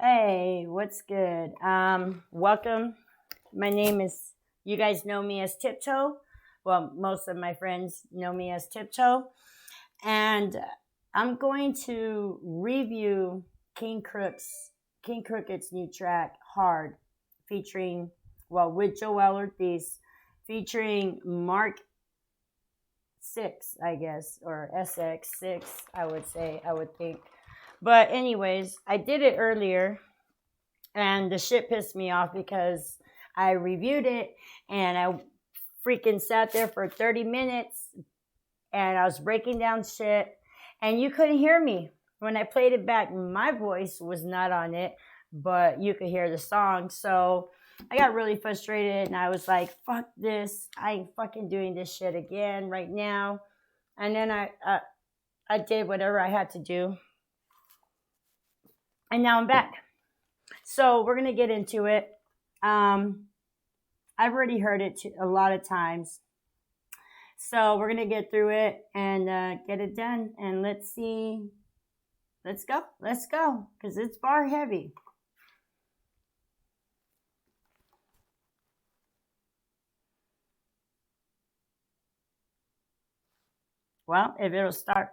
Hey, what's good? Welcome. My name is, you guys know me as Tiptoe. Well, most of my friends know me as Tiptoe. And I'm going to review King Crooked's new track, Hard, featuring, well, with Joell Ortiz, featuring Mark 6, I guess, or SX6, I would say, I would think. But anyways, I did it earlier and the shit pissed me off because I reviewed it and I freaking sat there for 30 minutes and I was breaking down shit and you couldn't hear me. When I played it back, my voice was not on it, but you could hear the song. So I got really frustrated and I was like, fuck this. I ain't fucking doing this shit again right now. And then I did whatever I had to do. And now I'm back. So we're going to get into it. I've already heard it a lot of times. So we're going to get through it and get it done. And let's see. Let's go. Let's go. Because it's bar heavy. Well, if it'll start.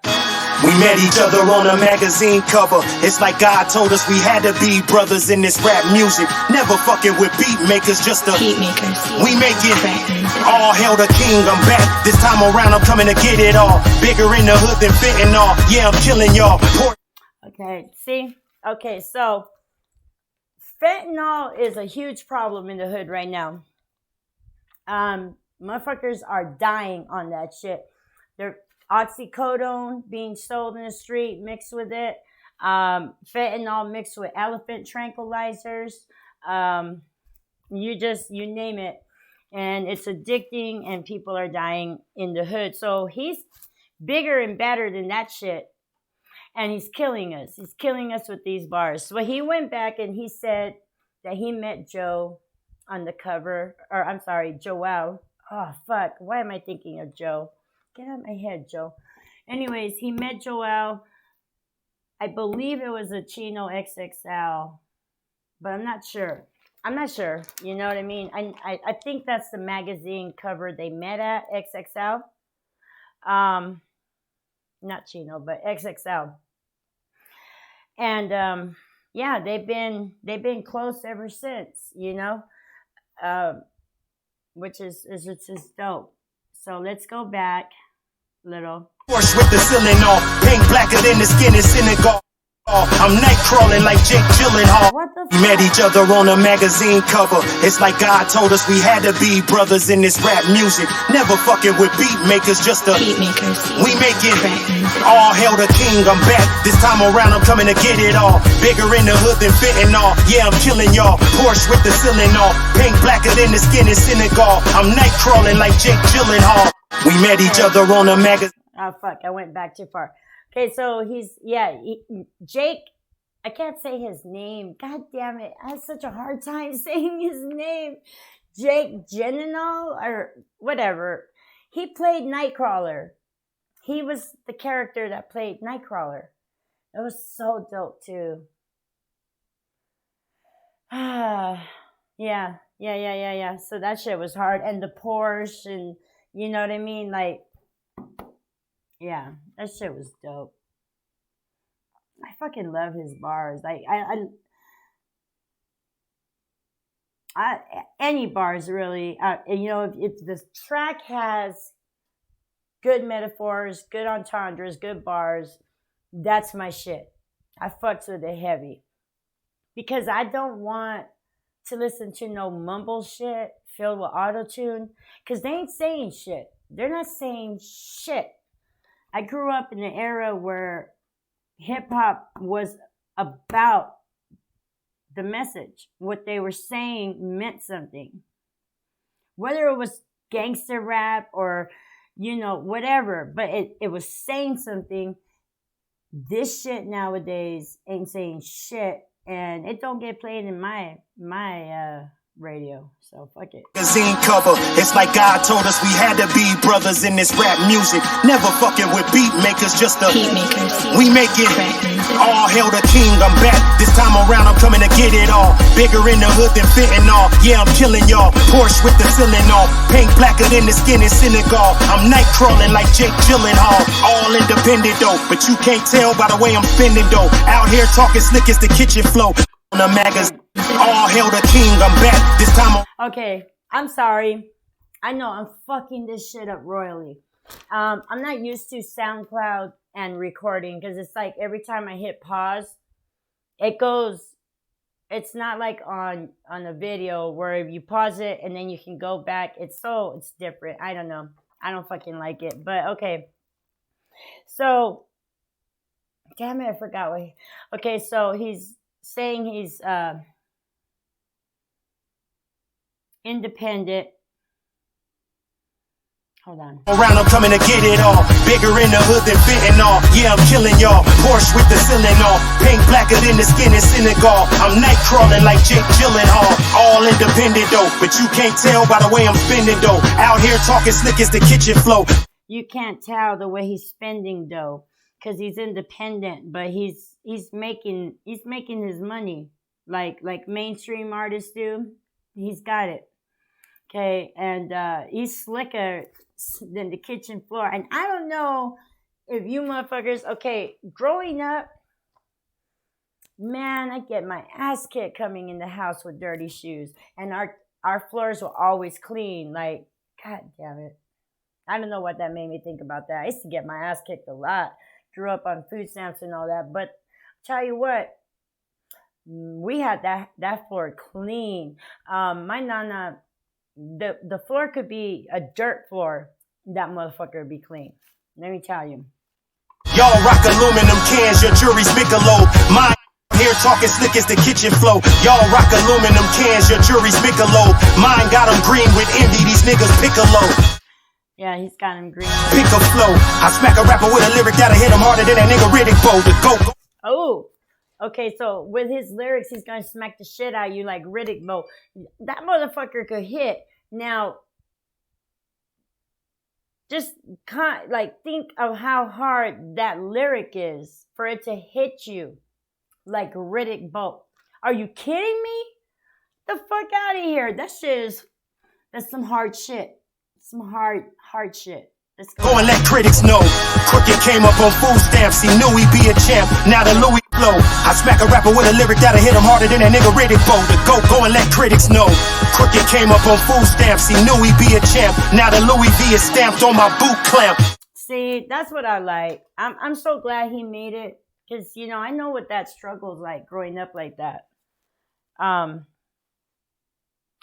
We met each other on a magazine cover. It's like God told us we had to be brothers in this rap music. Never fucking with beat makers, just a beat makers. We make it all hail the king. I'm back. This time around I'm coming to get it all. Bigger in the hood than fentanyl. Yeah, I'm killing y'all. Okay, see? Okay, so fentanyl is a huge problem in the hood right now. Motherfuckers are dying on that shit. They're oxycodone being sold in the street mixed with it, fentanyl mixed with elephant tranquilizers, you name it, and it's addicting and people are dying in the hood. So he's bigger and better than that shit, and he's killing us with these bars. So he went back and he said that he met Joe on the cover, or I'm sorry, Joell. Oh fuck, why am I thinking of Joe? Get out of my head, Joe. Anyways, he met Joell. I believe it was a Chino XXL, but I'm not sure. You know what I mean? I think that's the magazine cover they met at, XXL. Not Chino, but XXL. And yeah, they've been close ever since, you know, which is dope. So let's go back. Little. Horse with the ceiling off, pink blacker than the skin in synagogue. I'm night crawling like Jake Gyllenhaal. We met each other on a magazine cover. It's like God told us we had to be brothers in this rap music. Never fucking with beat makers, just a beat makers. We make it all hail the king. I'm back. This time around I'm coming to get it all. Bigger in the hood than fentanyl. Yeah, I'm killing y'all. Porsche with the ceiling off, pink blacker than the skin in synagogue. I'm night crawling like Jake Gyllenhaal. We met each other on a magazine. Oh, fuck. I went back too far. Okay, so Jake, I can't say his name. God damn it. I have such a hard time saying his name. Jake Gyllenhaal or whatever. He played Nightcrawler. He was the character that played Nightcrawler. It was so dope, too. Yeah. So that shit was hard. And the Porsche and, you know what I mean? Like, yeah, that shit was dope. I fucking love his bars. Like, any bars really. You know, if the track has good metaphors, good entendres, good bars, that's my shit. I fucks with it heavy. Because I don't want to listen to no mumble shit filled with auto-tune. Because they ain't saying shit. They're not saying shit. I grew up in an era where hip-hop was about the message. What they were saying meant something. Whether it was gangster rap or, you know, whatever. But it was saying something. This shit nowadays ain't saying shit. And it don't get played in my radio. So fuck it. Magazine cover. It's like God told us we had to be brothers in this rap music. Never fucking with beat makers, just the Beat makers. We make it. Rap music. All hail the king, I'm back. This time around, I'm coming to get it all. Bigger in the hood than fitting all. Yeah, I'm killing y'all. Porsche with the ceiling off. Paint blacker than the skin in Senegal. I'm night crawling like Jake Gyllenhaal. All independent though, but you can't tell by the way I'm spending though. Out here talking slick as the kitchen flow. On the magazine. All hail the king, I'm back. This time. Okay, I'm sorry. I know I'm fucking this shit up royally. I'm not used to SoundCloud and recording because it's like every time I hit pause, it goes. It's not like on a video where you pause it and then you can go back. It's different. I don't know. I don't fucking like it. But okay. So, damn it, I forgot what. Okay, so he's saying he's independent. Hold on. Around, I'm coming to get it all. Bigger in the hood than fitting all. Yeah, I'm killing y'all. Porsche with the ceiling off. Paint blacker than the skin in Senegal. I'm night crawling like Jake Gyllenhaal. All independent though, but you can't tell by the way I'm spending though. Out here talking slick as the kitchen flow. You can't tell the way he's spending dough because he's independent, but he's making his money like mainstream artists do. He's got it. Okay, and he's slicker than the kitchen floor. And I don't know if you motherfuckers, okay, growing up, man, I get my ass kicked coming in the house with dirty shoes. And our floors were always clean. Like, god damn it. I don't know what that made me think about that. I used to get my ass kicked a lot. Grew up on food stamps and all that. But tell you what, we had that floor clean. My nana, the floor could be a dirt floor. That motherfucker would be clean. Let me tell you. Y'all rock aluminum cans, your jury's Michelob. Mine here talking slick as the kitchen flow. Y'all rock aluminum cans, your jury's Michelob. Mine got them green with envy, these niggas piccolo. Yeah, he's got him green. Pick a flow. I smack a rapper with a lyric that'll hit him harder than that nigga Riddick bow. The go. Oh, okay, so with his lyrics, he's going to smack the shit out of you like Riddick Bowe. That motherfucker could hit. Now, just think of how hard that lyric is for it to hit you like Riddick Bowe. Are you kidding me? The fuck out of here. That's some hard shit. Some hard shit. Let's go. Go and let critics know. Crooked came up on food stamps. He knew he'd be a champ. Now the Louis flow. I smack a rapper with a lyric that'll hit him harder than that nigga Riddick Bowe. The go and let critics know. Crooked came up on food stamps. He knew he'd be a champ. Now the Louis V is stamped on my boot clamp. See, that's what I like. I'm so glad he made it because I know what that struggle's like growing up like that.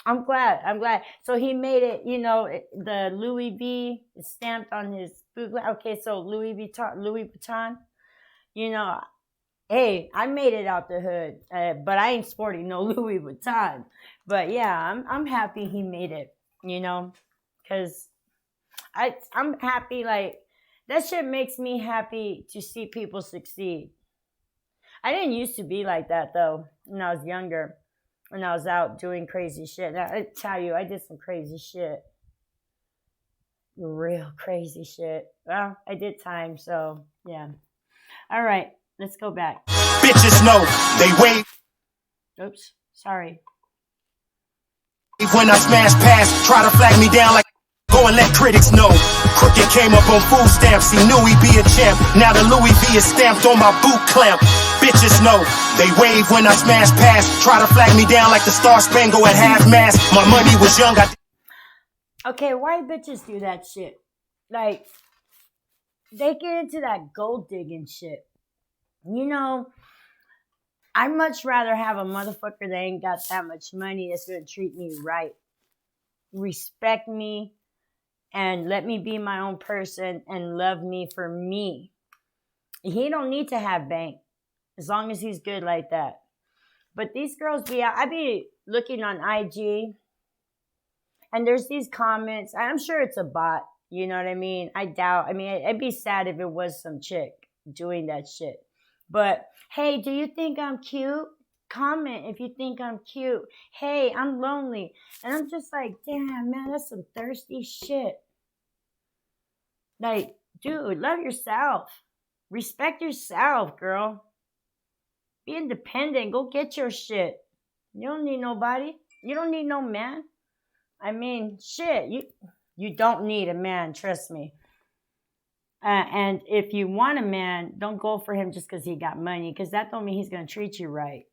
I'm glad. So he made it, the Louis V is stamped on his boot. Okay, so Louis Vuitton, hey, I made it out the hood, but I ain't sporting no Louis Vuitton. But yeah, I'm happy he made it, because I'm happy. Like, that shit makes me happy to see people succeed. I didn't used to be like that though when I was younger. When I was out doing crazy shit. Now, I tell you, I did some crazy shit. Real crazy shit. Well, I did time, so yeah. All right, let's go back. Bitches know they wave. Oops, sorry. When I smash past, try to flag me down like. Go and let critics know. Crooked came up on food stamps. He knew he'd be a champ. Now the Louis V is stamped on my boot clamp. Bitches know they wave when I smash past. Try to flag me down like the Star Spangled at half mast. My money was young. Okay, why bitches do that shit? Like, they get into that gold digging shit. I'd much rather have a motherfucker that ain't got that much money that's gonna treat me right, respect me, and let me be my own person and love me for me. He don't need to have bank as long as he's good like that. But these girls I be looking on IG and there's these comments. I'm sure it's a bot. You know what I mean? I doubt. I mean, it'd be sad if it was some chick doing that shit. But, hey, do you think I'm cute? comment if you think I'm cute. Hey, I'm lonely. And I'm just like, damn, man, that's some thirsty shit. Like, dude, love yourself. Respect yourself, girl. Be independent. Go get your shit. You don't need nobody. You don't need no man. I mean, shit, you don't need a man, trust me. And if you want a man, don't go for him just because he got money, because that don't mean he's going to treat you right.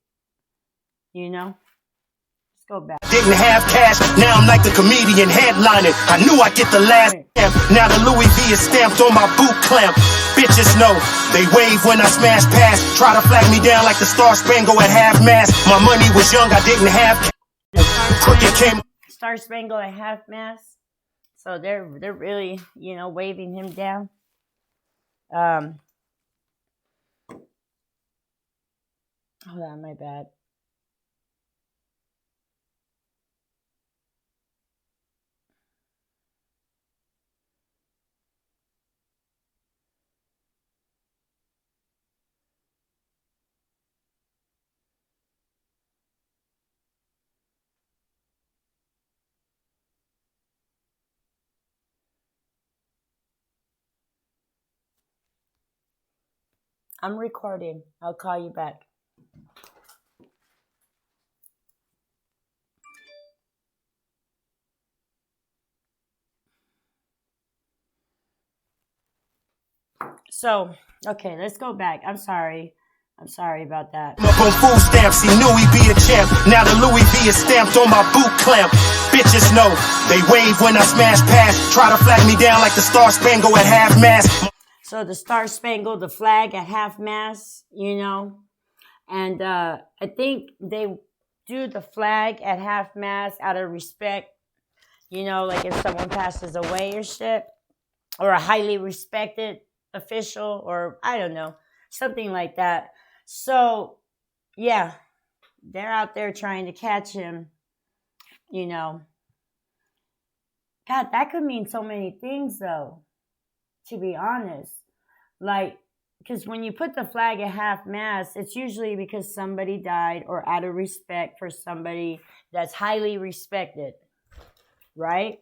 You know? Let's go back. Didn't have cash, now I'm like the comedian headlining. I knew I'd get the last stamp. Now the Louis V is stamped on my boot clamp. Bitches know, they wave when I smash past. Try to flag me down like the Star Spangled at half mast. My money was young, I didn't have cash. Crooked came. Star Spangled at half mast. So they're really, you know, waving him down. Hold on, my bad. I'm recording. I'll call you back. So, okay, let's go back. I'm sorry about that. Up on food stamps, he knew he'd be a champ. Now the Louis V is stamped on my boot clamp. Bitches know, they wave when I smash past. Try to flag me down like the Star Spangled at half mast. So the Star Spangled, the flag at half mast, you know. And I think they do the flag at half mast out of respect, you know, like if someone passes away or shit, or a highly respected official, or I don't know, something like that. So, yeah, they're out there trying to catch him, you know. God, that could mean so many things, though, to be honest. Like, because when you put the flag at half mast, it's usually because somebody died or out of respect for somebody that's highly respected, right?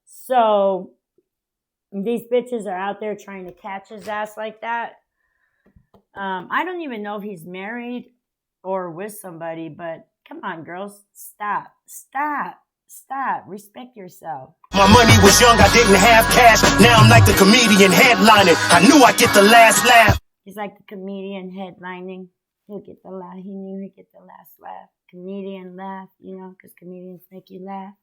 So these bitches are out there trying to catch his ass like that. I don't even know if he's married or with somebody, but come on, girls, stop. Respect yourself. My money was young, I didn't have cash. Now I'm like the comedian headlining. I knew I'd get the last laugh. He's like the comedian headlining. He'll get the laugh. He knew he'd get the last laugh. Comedian laugh, you know, because comedians make you laugh.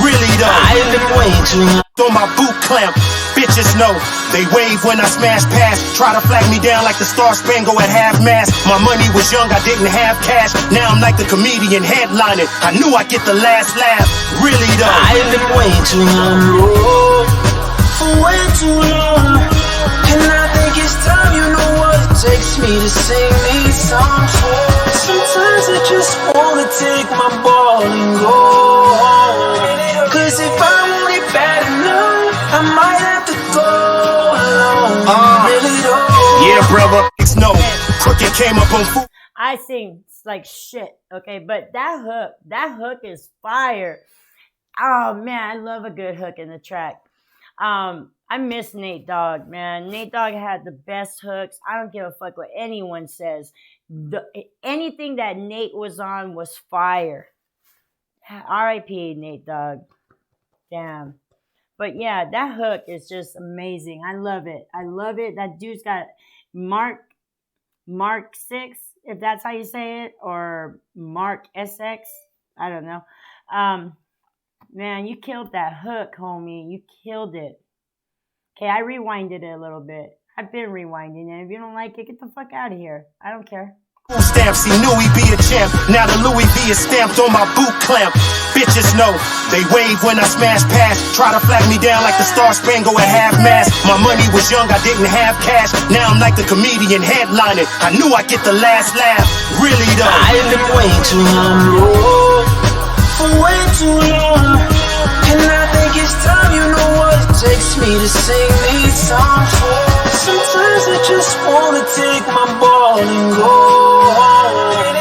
Really though, I've been waiting on my boot clamp. Bitches know, they wave when I smash past. Try to flag me down like the Star Spangled at half mast. My money was young, I didn't have cash. Now I'm like the comedian headlining. I knew I'd get the last laugh. Really though, I've been waiting on road for way too long. And I think it's time, you know what it takes me to sing these songs. Sometimes I just wanna take my ball and go home. Cause if I'm only bad enough, I might have to go alone. Really don't. Yeah, brother, it's no. Crooked came up on food. I sing like shit, okay? But that hook is fire. Oh, man, I love a good hook in the track. I miss Nate Dogg, man. Nate Dogg had the best hooks. I don't give a fuck what anyone says. Anything that Nate was on was fire. R.I.P. Nate Dogg. Damn. But yeah, that hook is just amazing. I love it. That dude's got Mark 6, if that's how you say it, or Mark SX. I don't know. Man, you killed that hook, homie. You killed it. Okay, I rewinded it a little bit. I've been rewinding it. If you don't like it, get the fuck out of here. I don't care. Stamps, he knew he'd be a champ. Now the Louis V is stamped on my boot clamp. Bitches know, they wave when I smash past. Try to flag me down like the Star Spangled at half mast. My money was young, I didn't have cash. Now I'm like the comedian headlining. I knew I'd get the last laugh. Really though, I've been waiting on road for way too long. And I think it's time, you know what it takes me to sing these songs. Sometimes I just wanna take my ball and go home.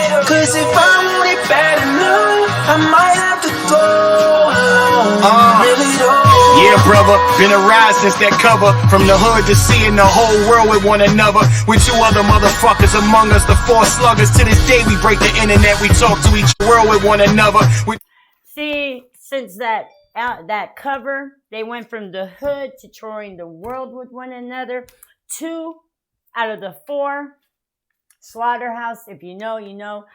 I might have to go alone. Really don't. Yeah, brother, been a ride since that cover. From the hood to seeing the whole world with one another. With two other motherfuckers among us, the four sluggers. To this day, we break the internet. We talk to each world with one another. See, since that cover, they went from the hood to touring the world with one another. 2 out of the 4, Slaughterhouse. If you know, you know.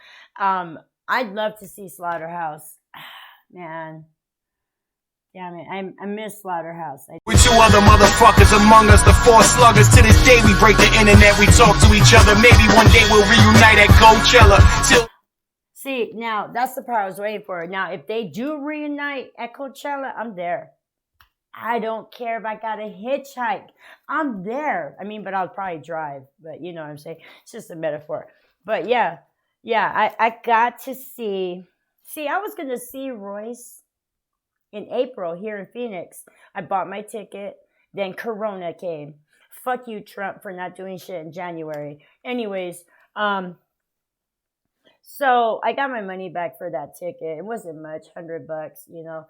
I'd love to see Slaughterhouse. Man. Yeah, man, I miss Slaughterhouse. With two other motherfuckers among us, the four sluggers. To this day, we break the internet. We talk to each other. Maybe one day we'll reunite at Coachella. See, now, that's the part I was waiting for. Now, if they do reunite at Coachella, I'm there. I don't care if I got a hitchhike. I'm there. I mean, but I'll probably drive. But you know what I'm saying? It's just a metaphor. But yeah, I got to see. See, I was going to see Royce in April here in Phoenix. I bought my ticket. Then Corona came. Fuck you, Trump, for not doing shit in January. Anyways, so I got my money back for that ticket. It wasn't much, $100, you know.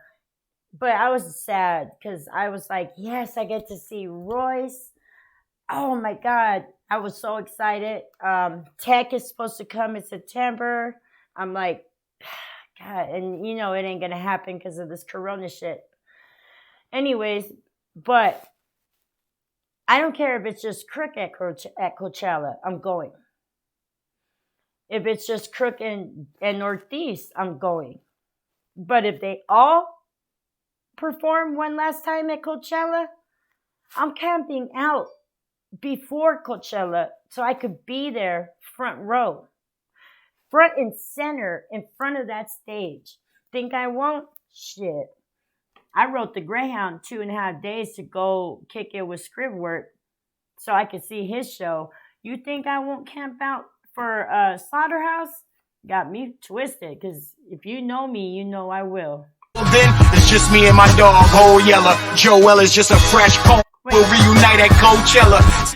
But I was sad because I was like, yes, I get to see Royce. Oh my God. I was so excited. Tech is supposed to come in September. I'm like, God, and you know it ain't going to happen because of this Corona shit. Anyways, but I don't care if it's just Crook at Coachella. I'm going. If it's just Crook and Ortiz, I'm going. But if they all perform one last time at Coachella, I'm camping out before Coachella so I could be there front row. Front and center in front of that stage. Think I won't? Shit. I rode the Greyhound 2.5 days to go kick it with Scribwork so I could see his show. You think I won't camp out for Slaughterhouse? Got me twisted, because if you know me, you know I will. Then it's just me and my dog, whole yellow. Joell is just a fresh poem. We'll reunite at Coachella.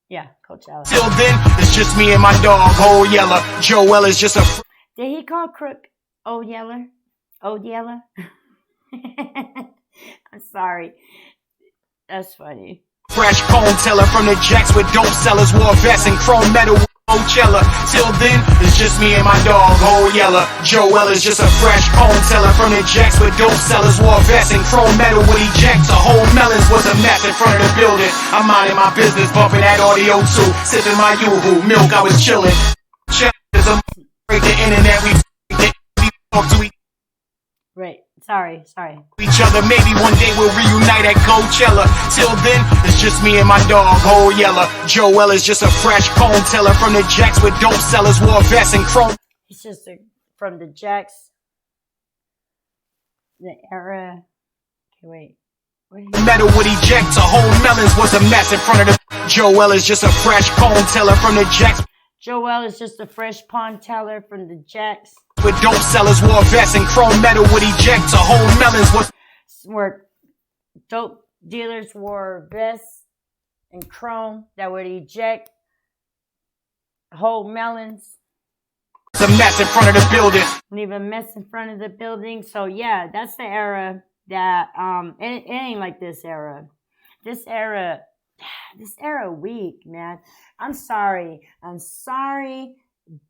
Yeah, Coachella. Till then, it's just me and my dog, whole yellow. Joell is just a. Did he call Crook Old Yeller? Old Yeller? I'm sorry. That's funny. Fresh poem teller from the Jacks with dope sellers, wore vests and chrome metal. Coachella. Till then, it's just me and my dog, whole yellow. Joell is just a fresh poem teller from the Jacks with dope sellers, wore vests and chrome metal with ejects. A whole melons was a mess in front of the building. I'm minding my business, bumping that audio too, sipping my yoo-hoo milk. I was chilling. Break the internet. We talk to each. Right. Sorry. Each other. Maybe one day we'll reunite at Coachella. Till then, it's just me and my dog, whole yellow. Joell is just a fresh poem teller from the Jacks with dope sellers, wore vests and chrome. He's just from the Jacks. The era. Okay, wait. Metal with ejects. A whole melons was a mess in front of the. Joell is just a fresh poem teller from the Jacks. Joell is just a fresh pawn teller from the Jacks. With dope sellers, wore vests and chrome metal with ejects. A whole melons was. Where dope dealers wore vests and chrome that would eject whole melons. It's a mess in front of the building. Leave a mess in front of the building. So yeah, that's the era that it ain't like this era. This era weak, man. I'm sorry,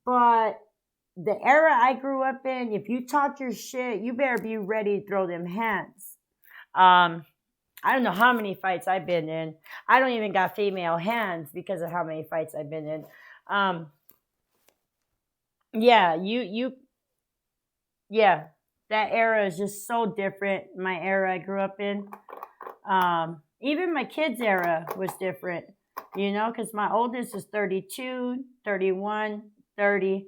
but the era I grew up in, if you talk your shit, you better be ready to throw them hands. I don't know how many fights I've been in. I don't even got female hands because of how many fights I've been in. That era is just so different. My era I grew up in. Even my kids' era was different, you know, because my oldest is 32, 31, 30.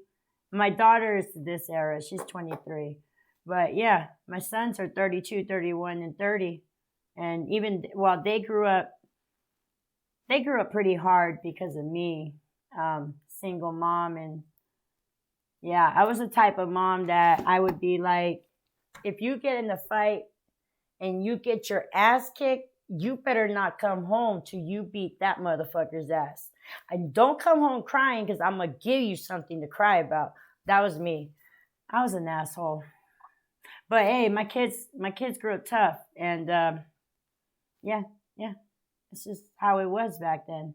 My daughter is this era. She's 23. But yeah, my sons are 32, 31, and 30. And even while they grew up pretty hard because of me, single mom. And yeah, I was the type of mom that I would be like, if you get in a fight and you get your ass kicked, you better not come home till you beat that motherfucker's ass. And don't come home crying because I'm going to give you something to cry about. That was me. I was an asshole. But hey, my kids grew up tough, and yeah, yeah, it's just how it was back then.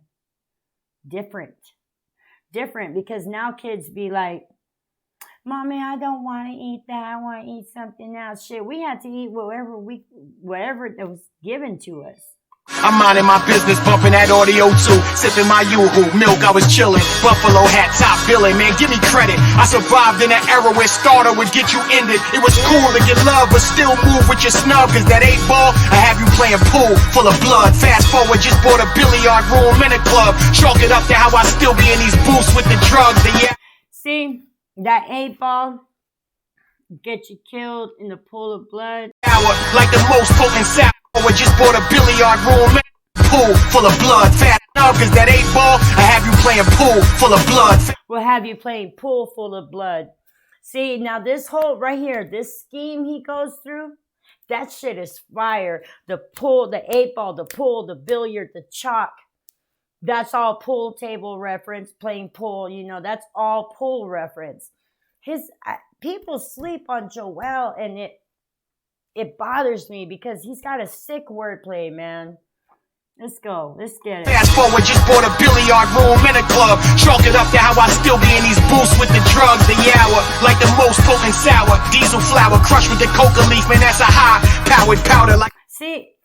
Different, different, because now kids be like, "Mommy, I don't want to eat that. I want to eat something else." Shit, we had to eat whatever that was given to us. I'm minding my business, bumping that audio too. Sipping my yoo-hoo, milk, I was chilling. Buffalo hat, top billing, man, give me credit. I survived in an era where starter would get you ended. It was cool to get love, but still move with your snub. Cause that 8-ball, I have you playing pool, full of blood. Fast forward, just bought a billiard room in a club. Chalk it up to how I still be in these booths with the drugs. See, that 8-ball get you killed in the pool of blood. Like the most potent sour. I just bought a billiard room, pool full of blood. Fat enough, cause that 8-ball, I have you playing pool full of blood. We'll have you playing pool full of blood. See, now this whole right here, this scheme he goes through, that shit is fire. The pool, the 8-ball, the pool, the billiard, the chalk. That's all pool table reference, playing pool, you know, that's all pool reference. People sleep on Joell, and it bothers me because he's got a sick wordplay, man. Let's go. Let's get it. Fast forward, just bought a billiard room in a club. Chalk it up to how I still be in these booths with the drugs. The hour, like the most potent sour. Diesel flour crushed with the coca leaf, man, that's a high-powered powder. Like see,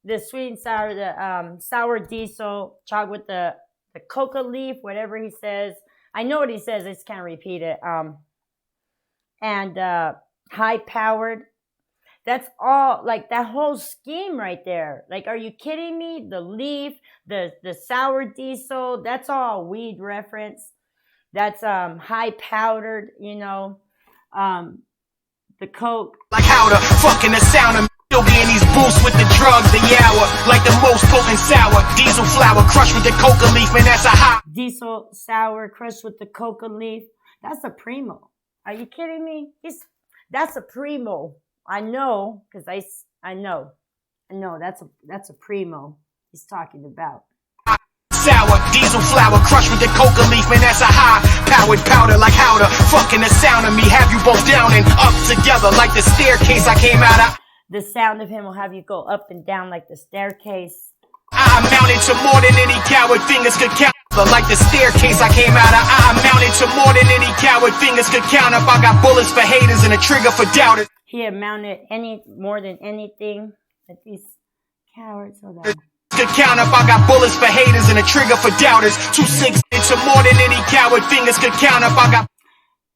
the sweet and sour, the sour diesel, chalk with the coca leaf, whatever he says. I know what he says, I just can't repeat it. And high-powered. That's all, like that whole scheme right there. Like, are you kidding me? The leaf, the sour diesel, that's all weed reference. That's high powdered, you know, the coke. Like how the fucking the sound of still be in these booths with the drugs. The hour, like the most potent sour. Diesel flour crushed with the coca leaf, man, that's a high. Diesel sour crushed with the coca leaf. That's a primo. Are you kidding me? That's a primo. I know, because I know, that's a primo he's talking about. Sour, diesel flour crushed with the coca leaf, man, that's a high-powered powder. Like how the fucking the sound of me have you both down and up together like the staircase I came out of. The sound of him will have you go up and down like the staircase. I amounted to more than any coward fingers could count. Like the staircase I came out of. I amounted to more than any coward fingers could count up. I got bullets for haters and a trigger for doubters. He amounted more than anything that these cowards. Hold on. Could count up. I got bullets for haters and a trigger for doubters. 2-6 into more than any coward fingers could count up. I got.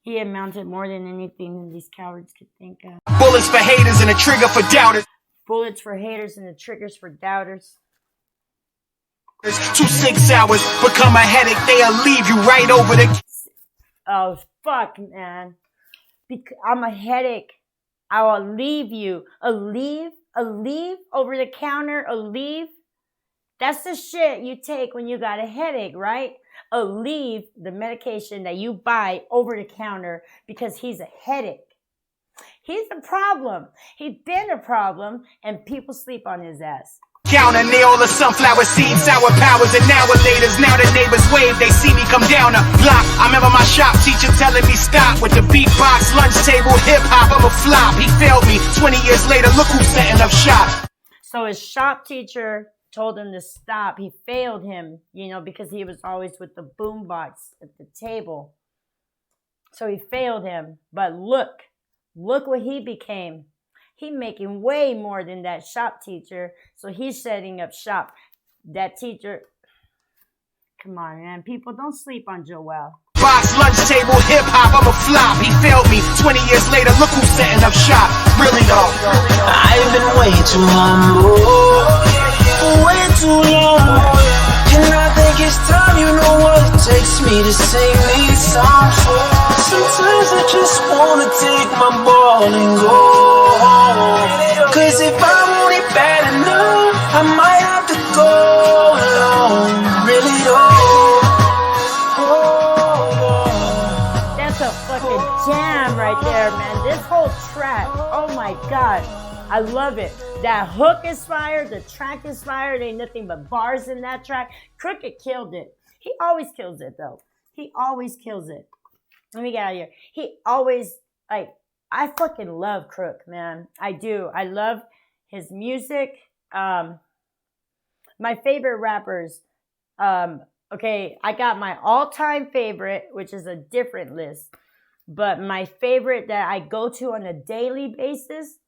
He amounted more than anything that these cowards could think of. Bullets for haters and a trigger for doubters. Bullets for haters and the triggers for doubters. 2-6 hours become a headache. They'll leave you right over the. Oh fuck, man! I'm a headache. I will leave you. A leave over the counter. A leave. That's the shit you take when you got a headache, right? A leave, the medication that you buy over the counter because he's a headache. He's a problem. He's been a problem, and people sleep on his ass. Counter nail the sunflower seeds, sour powers, and now the neighbors wave, they see me come down a block. I remember my shop teacher telling me stop with the beatbox, lunch table, hip hop, I'm a flop. He failed me. 20 years later, look who's setting up shop. So his shop teacher told him to stop. He failed him, you know, because he was always with the boombox at the table. So he failed him. But look what he became. He's making way more than that shop teacher. So he's setting up shop. That teacher, come on, man. People, don't sleep on Joell. Box, lunch table, hip hop, I'm a flop. He failed me. 20 years later, look who's setting up shop. Really though. I've been way too humble for way too long. And I think it's time, you know what it takes me to sing these songs. Sometimes I just wanna take my ball and go home. Cause if I want it bad enough, I might have to go alone. Really though. That's a fucking jam right there, man. This whole track, oh my god, I love it. That hook is fire, the track is fire. There ain't nothing but bars in that track. Crooked killed it. He always kills it though. He always kills it. Let me get out of here. He always like, I fucking love Crook, man. I do. I love his music. My favorite rappers. Okay, I got my all-time favorite, which is a different list. But my favorite that I go to on a daily basis,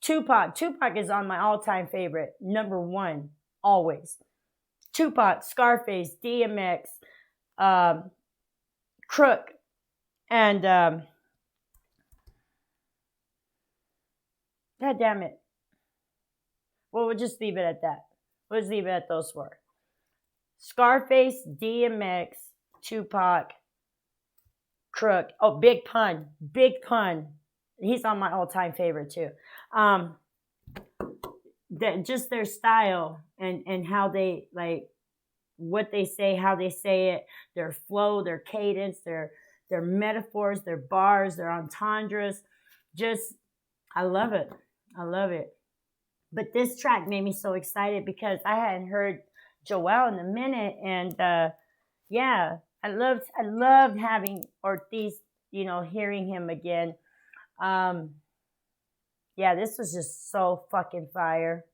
Tupac. Tupac is on my all-time favorite. Number one, always. Tupac, Scarface, DMX, Crook, and God damn it. Well, we'll just leave it at that. We'll just leave it at those four. Scarface, DMX, Tupac, Crook. Oh, Big Pun. Big Pun. He's on my all-time favorite too. Just their style and how they, like, what they say, how they say it, their flow, their cadence, their metaphors, their bars, their entendres. Just, I love it. I love it. But this track made me so excited because I hadn't heard Joell in a minute, and yeah, I loved having Ortiz, hearing him again. Yeah, this was just so fucking fire.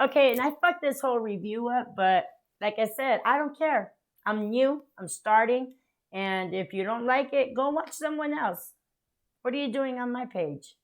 Okay, and I fucked this whole review up, but like I said, I don't care. I'm new, I'm starting, and if you don't like it, go watch someone else. What are you doing on my page?